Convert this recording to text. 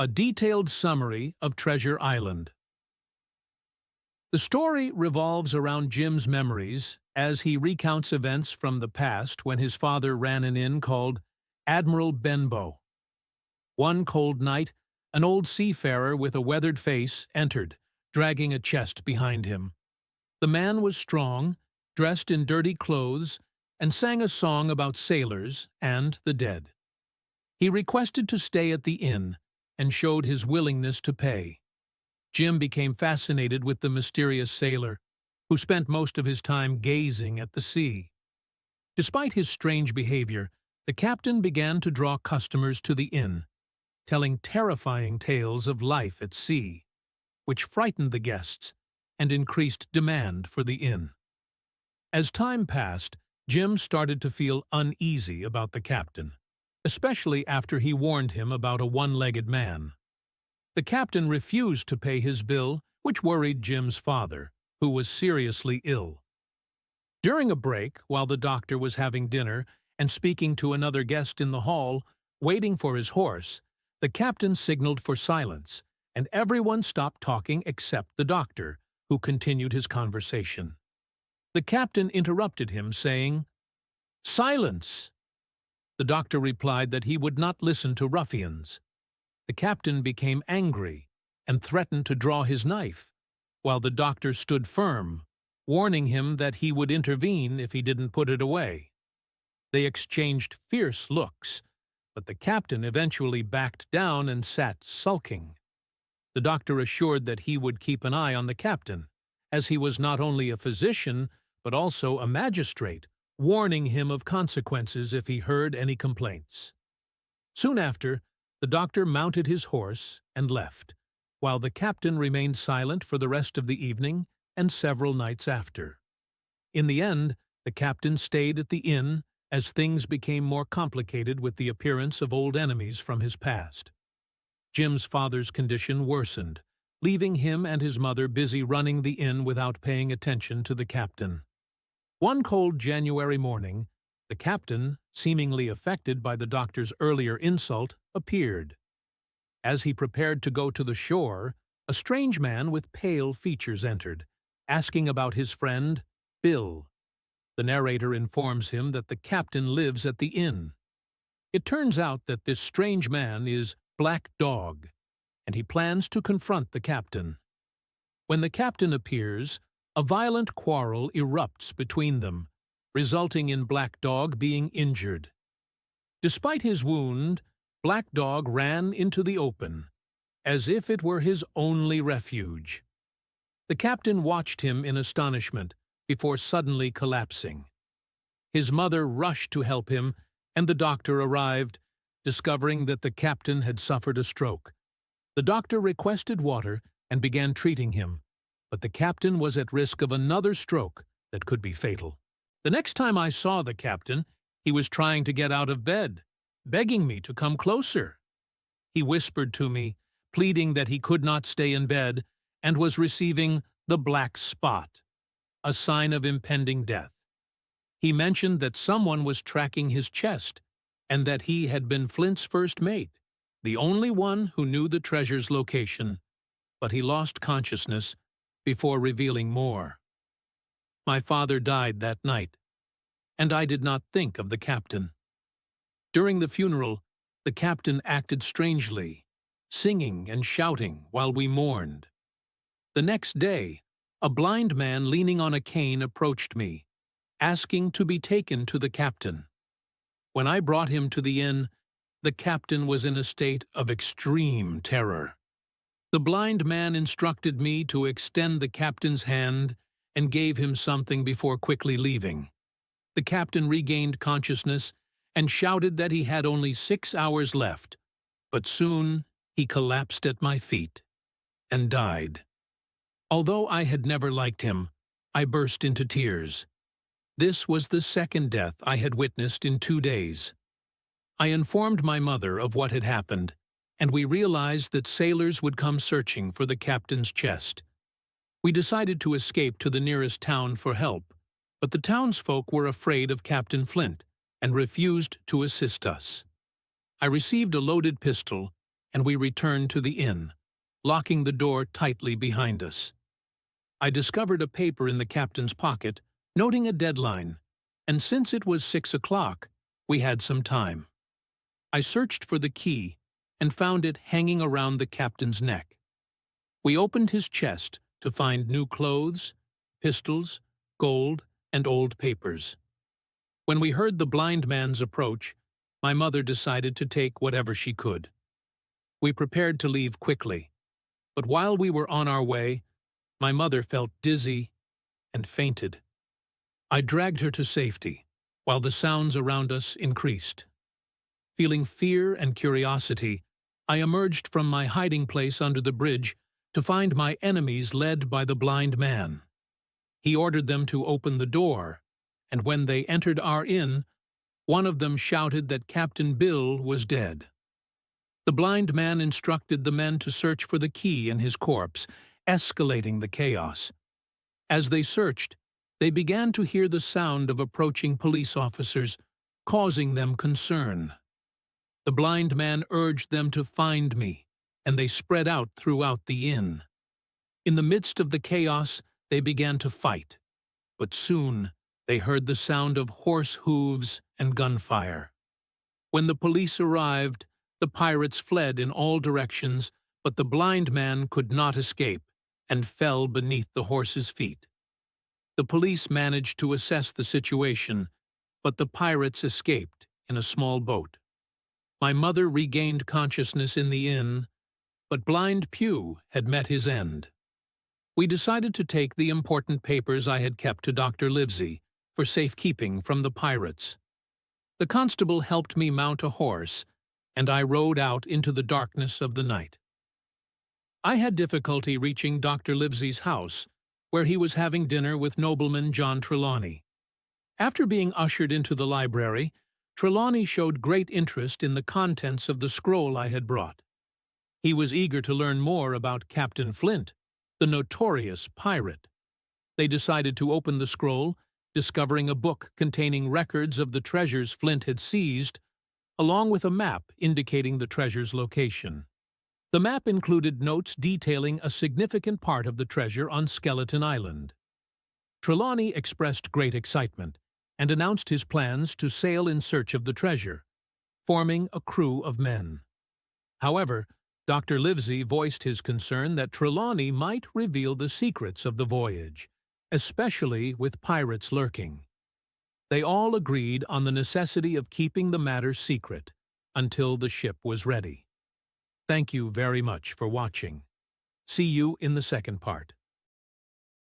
A detailed summary of Treasure Island. The story revolves around Jim's memories as he recounts events from the past when his father ran an inn called Admiral Benbow. One cold night, an old seafarer with a weathered face entered, dragging a chest behind him. The man was strong, dressed in dirty clothes, and sang a song about sailors and the dead. He requested to stay at the inn and showed his willingness to pay. Jim became fascinated with the mysterious sailor, who spent most of his time gazing at the sea. Despite his strange behavior, the captain began to draw customers to the inn, telling terrifying tales of life at sea, which frightened the guests and increased demand for the inn. As time passed, Jim started to feel uneasy about the captain, especially after he warned him about a one-legged man. The captain refused to pay his bill, which worried Jim's father, who was seriously ill. During a break, while the doctor was having dinner and speaking to another guest in the hall, waiting for his horse, the captain signaled for silence, and everyone stopped talking except the doctor, who continued his conversation. The captain interrupted him, saying, "Silence!" The doctor replied that he would not listen to ruffians. The captain became angry and threatened to draw his knife, while the doctor stood firm, warning him that he would intervene if he didn't put it away. They exchanged fierce looks, but the captain eventually backed down and sat sulking. The doctor assured that he would keep an eye on the captain, as he was not only a physician but also a magistrate, warning him of consequences if he heard any complaints. Soon after, the doctor mounted his horse and left, while the captain remained silent for the rest of the evening and several nights after. In the end, the captain stayed at the inn as things became more complicated with the appearance of old enemies from his past. Jim's father's condition worsened, leaving him and his mother busy running the inn without paying attention to the captain. One cold January morning, the captain, seemingly affected by the doctor's earlier insult, appeared. As he prepared to go to the shore, a strange man with pale features entered, asking about his friend, Bill. The narrator informs him that the captain lives at the inn. It turns out that this strange man is Black Dog, and he plans to confront the captain. When the captain appears, a violent quarrel erupts between them, resulting in Black Dog being injured. Despite his wound, Black Dog ran into the open, as if it were his only refuge. The captain watched him in astonishment before suddenly collapsing. His mother rushed to help him, and the doctor arrived, discovering that the captain had suffered a stroke. The doctor requested water and began treating him, but the captain was at risk of another stroke that could be fatal. The next time I saw the captain, he was trying to get out of bed, begging me to come closer. He whispered to me, pleading that he could not stay in bed and was receiving the black spot, a sign of impending death. He mentioned that someone was tracking his chest and that he had been Flint's first mate, the only one who knew the treasure's location, but he lost consciousness before revealing more. My father died that night, and I did not think of the captain. During the funeral, the captain acted strangely, singing and shouting while we mourned. The next day, a blind man leaning on a cane approached me, asking to be taken to the captain. When I brought him to the inn, the captain was in a state of extreme terror. The blind man instructed me to extend the captain's hand and gave him something before quickly leaving. The captain regained consciousness and shouted that he had only 6 hours left, but soon he collapsed at my feet and died. Although I had never liked him, I burst into tears. This was the second death I had witnessed in 2 days. I informed my mother of what had happened, and we realized that sailors would come searching for the captain's chest. We decided to escape to the nearest town for help, but the townsfolk were afraid of Captain Flint and refused to assist us. I received a loaded pistol and we returned to the inn, locking the door tightly behind us. I discovered a paper in the captain's pocket, noting a deadline, and since it was 6 o'clock, we had some time. I searched for the key and found it hanging around the captain's neck. We opened his chest to find new clothes, pistols, gold, and old papers. When we heard the blind man's approach, my mother decided to take whatever she could. We prepared to leave quickly, but while we were on our way, my mother felt dizzy and fainted. I dragged her to safety, while the sounds around us increased. Feeling fear and curiosity, I emerged from my hiding place under the bridge to find my enemies led by the blind man. He ordered them to open the door, and when they entered our inn, one of them shouted that Captain Bill was dead. The blind man instructed the men to search for the key in his corpse, escalating the chaos. As they searched, they began to hear the sound of approaching police officers, causing them concern. The blind man urged them to find me, and they spread out throughout the inn. In the midst of the chaos, they began to fight, but soon they heard the sound of horse hooves and gunfire. When the police arrived, the pirates fled in all directions, but the blind man could not escape and fell beneath the horse's feet. The police managed to assess the situation, but the pirates escaped in a small boat. My mother regained consciousness in the inn, but Blind Pew had met his end. We decided to take the important papers I had kept to Dr. Livesey for safekeeping from the pirates. The constable helped me mount a horse, and I rode out into the darkness of the night. I had difficulty reaching Dr. Livesey's house, where he was having dinner with nobleman John Trelawney. After being ushered into the library, Trelawney showed great interest in the contents of the scroll I had brought. He was eager to learn more about Captain Flint, the notorious pirate. They decided to open the scroll, discovering a book containing records of the treasures Flint had seized, along with a map indicating the treasure's location. The map included notes detailing a significant part of the treasure on Skeleton Island. Trelawney expressed great excitement and announced his plans to sail in search of the treasure, forming a crew of men. However, Dr. Livesey voiced his concern that Trelawney might reveal the secrets of the voyage, especially with pirates lurking. They all agreed on the necessity of keeping the matter secret until the ship was ready. Thank you very much for watching. See you in the second part.